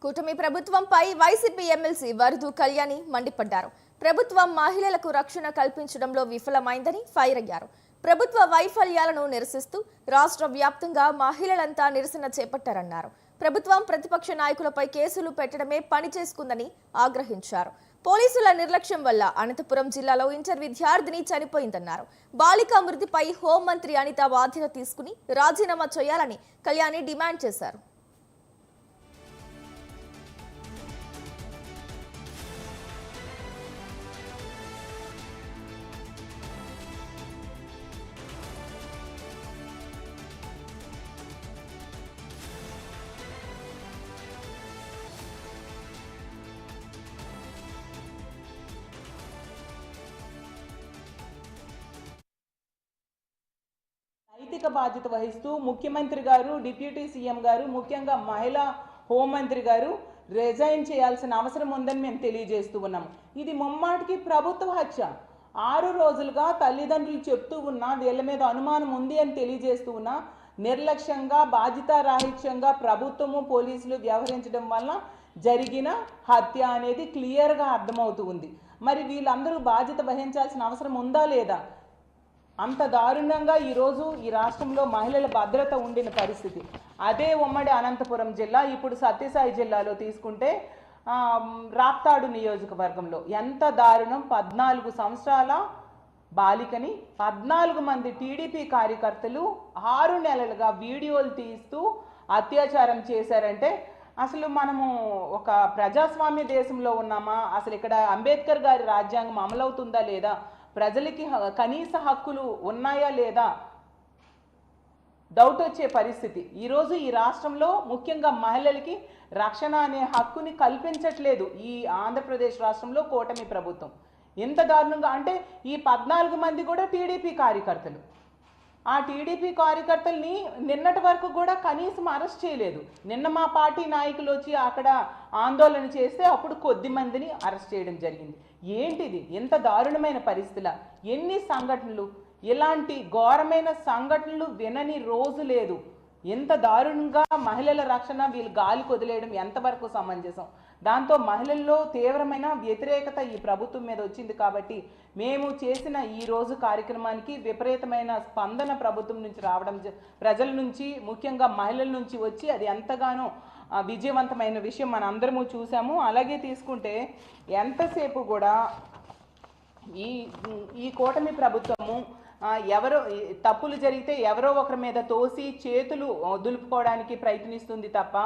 కూటమి ప్రభుత్వంపై YCP MLC వరదు Kalyani మండిపడ్డారు. ప్రభుత్వం మహిళలకు రక్షణ కల్పించడంలో విఫలమైందని ఫైర్ అయ్యారు. ప్రభుత్వ వైఫల్యాలను నిరసిస్తూ రాష్ట్ర వ్యాప్తంగా మహిళలంతా నిరసన చేపట్టారన్నారు. ప్రభుత్వం ప్రతిపక్ష నాయకులపై కేసులు పెట్టడమే పని చేసుకుందని ఆగ్రహించారు. పోలీసుల నిర్లక్ష్యం వల్ల అనంతపురం జిల్లాలో ఇంటర్ విద్యార్థిని చనిపోయిందన్నారు. బాలిక మృతిపై హోంమంత్రి అనిత బాధ్యత తీసుకుని రాజీనామా చేయాలని కళ్యాణి డిమాండ్ చేశారు. నైతిక బాధ్యత వహిస్తూ ముఖ్యమంత్రి గారు, డిప్యూటీ సీఎం గారు, ముఖ్యంగా మహిళా హోంమంత్రి గారు రిజైన్ చేయాల్సిన అవసరం ఉందని మేము తెలియజేస్తూ ఉన్నాము. ఇది ముమ్మాటికి ప్రభుత్వ హత్య. 6 రోజులుగా తల్లిదండ్రులు చెప్తూ ఉన్నా వీళ్ళ మీద అనుమానం ఉంది అని తెలియజేస్తూ ఉన్నా నిర్లక్ష్యంగా, బాధ్యతారాహిత్యంగా ప్రభుత్వము, పోలీసులు వ్యవహరించడం వల్ల జరిగిన హత్య అనేది క్లియర్గా అర్థమవుతూ ఉంది. మరి వీళ్ళందరూ బాధ్యత వహించాల్సిన అవసరం ఉందా లేదా? అంత దారుణంగా ఈరోజు ఈ రాష్ట్రంలో మహిళల భద్రత ఉండిన పరిస్థితి. అదే ఉమ్మడి అనంతపురం జిల్లా, ఇప్పుడు సత్యసాయి జిల్లాలో తీసుకుంటే రాప్తాడు నియోజకవర్గంలో ఎంత దారుణం! 14 సంవత్సరాల బాలికని 14 మంది టీడీపీ కార్యకర్తలు 6 నెలలుగా వీడియోలు తీస్తూ అత్యాచారం చేశారంటే అసలు మనము ఒక ప్రజాస్వామ్య దేశంలో ఉన్నామా? అసలు ఇక్కడ అంబేద్కర్ గారి రాజ్యాంగం అమలవుతుందా లేదా? ప్రజలకి కనీస హక్కులు ఉన్నాయా లేదా డౌట్ వచ్చే పరిస్థితి. ఈరోజు ఈ రాష్ట్రంలో ముఖ్యంగా మహిళలకి రక్షణ అనే హక్కుని కల్పించట్లేదు ఈ ఆంధ్రప్రదేశ్ రాష్ట్రంలో కూటమి ప్రభుత్వం. ఎంత దారుణంగా అంటే ఈ 14 మంది కూడా టీడీపీ కార్యకర్తలు. ఆ టీడీపీ కార్యకర్తల్ని నిన్నటి వరకు కూడా కనీసం అరెస్ట్ చేయలేదు. నిన్న మా పార్టీ నాయకులు వచ్చి అక్కడ ఆందోళన చేస్తే అప్పుడు కొద్ది మందిని అరెస్ట్ చేయడం జరిగింది. ఏంటిది? ఎంత దారుణమైన పరిస్థితుల! ఎన్ని సంఘటనలు! ఇలాంటి ఘోరమైన సంఘటనలు వినని రోజు లేదు. ఎంత దారుణంగా మహిళల రక్షణ వీళ్ళు గాలికి వదిలేయడం ఎంతవరకు సమంజసం? దాంతో మహిళల్లో తీవ్రమైన వ్యతిరేకత ఈ ప్రభుత్వం మీద వచ్చింది. కాబట్టి మేము చేసిన ఈ రోజు కార్యక్రమానికి విపరీతమైన స్పందన ప్రభుత్వం నుంచి రావడం, ప్రజల నుంచి ముఖ్యంగా మహిళల నుంచి వచ్చి అది ఎంతగానో విజయవంతమైన విషయం మన అందరము చూసాము. అలాగే తీసుకుంటే ఎంతసేపు కూడా ఈ కూటమి ప్రభుత్వము ఎవరో తప్పులు జరిగితే ఎవరో ఒకరి మీద తోసి చేతులు దులుపుకోవడానికి ప్రయత్నిస్తుంది తప్ప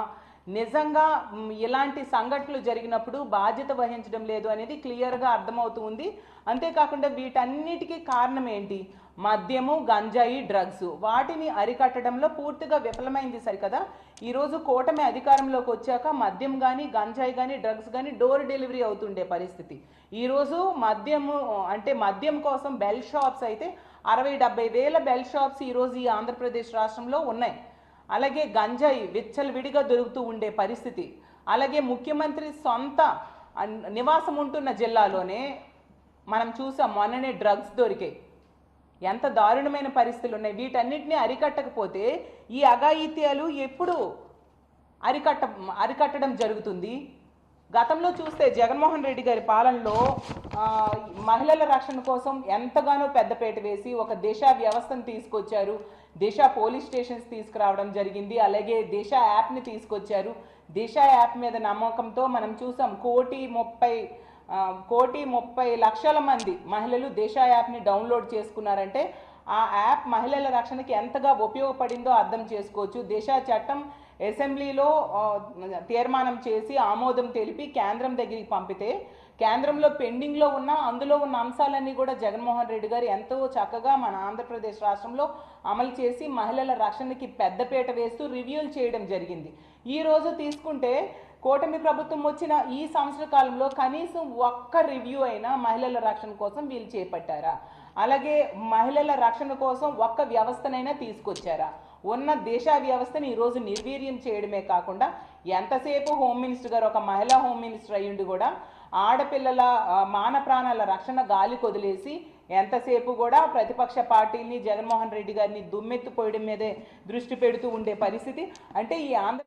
నిజంగా ఇలాంటి సంఘటనలు జరిగినప్పుడు బాధ్యత వహించడం లేదు అనేది క్లియర్గా అర్థమవుతుంది. అంతేకాకుండా వీటన్నిటికీ కారణం ఏంటి? మద్యము, గంజాయి, డ్రగ్స్. వాటిని అరికట్టడంలో పూర్తిగా విఫలమైంది సరికదా. ఈరోజు కూటమి అధికారంలోకి వచ్చాక మద్యం కానీ, గంజాయి కానీ, డ్రగ్స్ కానీ డోర్ డెలివరీ అవుతుండే పరిస్థితి. ఈరోజు మద్యం కోసం బెల్ షాప్స్ అయితే 60-70 వేల బెల్ షాప్స్ ఈరోజు ఈ ఆంధ్రప్రదేశ్ రాష్ట్రంలో ఉన్నాయి. అలాగే గంజాయి విచ్చలవిడిగా దొరుకుతూ ఉండే పరిస్థితి. అలాగే ముఖ్యమంత్రి సొంత నివాసం ఉంటున్న జిల్లాలోనే మనం చూసాం మొన్ననే డ్రగ్స్ దొరికాయి. ఎంత దారుణమైన పరిస్థితులు ఉన్నాయి! వీటన్నిటిని అరికట్టకపోతే ఈ అఘాయిత్యాలు ఎప్పుడు అరికట్టడం జరుగుతుంది? గతంలో చూస్తే జగన్మోహన్ రెడ్డి గారి పాలనలో మహిళల రక్షణ కోసం ఎంతగానో పెద్దపేట వేసి ఒక దిశ వ్యవస్థను తీసుకొచ్చారు. దిశ పోలీస్ స్టేషన్స్ తీసుకురావడం జరిగింది. అలాగే దిశ యాప్ని తీసుకొచ్చారు. దిశ యాప్ మీద నమ్మకంతో మనం చూసాం 1,30,00,000 మంది మహిళలు దిశ యాప్ని డౌన్లోడ్ చేసుకున్నారంటే ఆ యాప్ మహిళల రక్షణకి ఎంతగా ఉపయోగపడిందో అర్థం చేసుకోవచ్చు. దిశ చట్టం అసెంబ్లీలో తీర్మానం చేసి ఆమోదం తెలిపి కేంద్రం దగ్గరికి పంపితే కేంద్రంలో పెండింగ్లో అందులో ఉన్న అంశాలన్నీ కూడా జగన్మోహన్ రెడ్డి గారు ఎంతో చక్కగా మన ఆంధ్రప్రదేశ్ రాష్ట్రంలో అమలు చేసి మహిళల రక్షణకి పెద్దపీట వేస్తూ రివ్యూలు చేయడం జరిగింది. ఈరోజు తీసుకుంటే కూటమి ప్రభుత్వం వచ్చిన ఈ సంవత్సర కాలంలో కనీసం ఒక్క రివ్యూ అయినా మహిళల రక్షణ కోసం వీళ్ళు చేపట్టారా? అలాగే మహిళల రక్షణ కోసం ఒక్క వ్యవస్థనైనా తీసుకొచ్చారా? ఉన్న దేశ వ్యవస్థని ఈరోజు నిర్వీర్యం చేయడమే కాకుండా ఎంతసేపు హోమ్ మినిస్టర్ గారు ఒక మహిళా హోమ్ మినిస్టర్ అయ్యుండి కూడా ఆడపిల్లల మాన ప్రాణాల రక్షణ గాలి కొదిలేసి ఎంతసేపు కూడా ప్రతిపక్ష పార్టీని జగన్మోహన్ రెడ్డి గారిని దుమ్మెత్తిపోయడం మీదే దృష్టి పెడుతూ ఉండే పరిస్థితి. అంటే ఈ ఆంధ్ర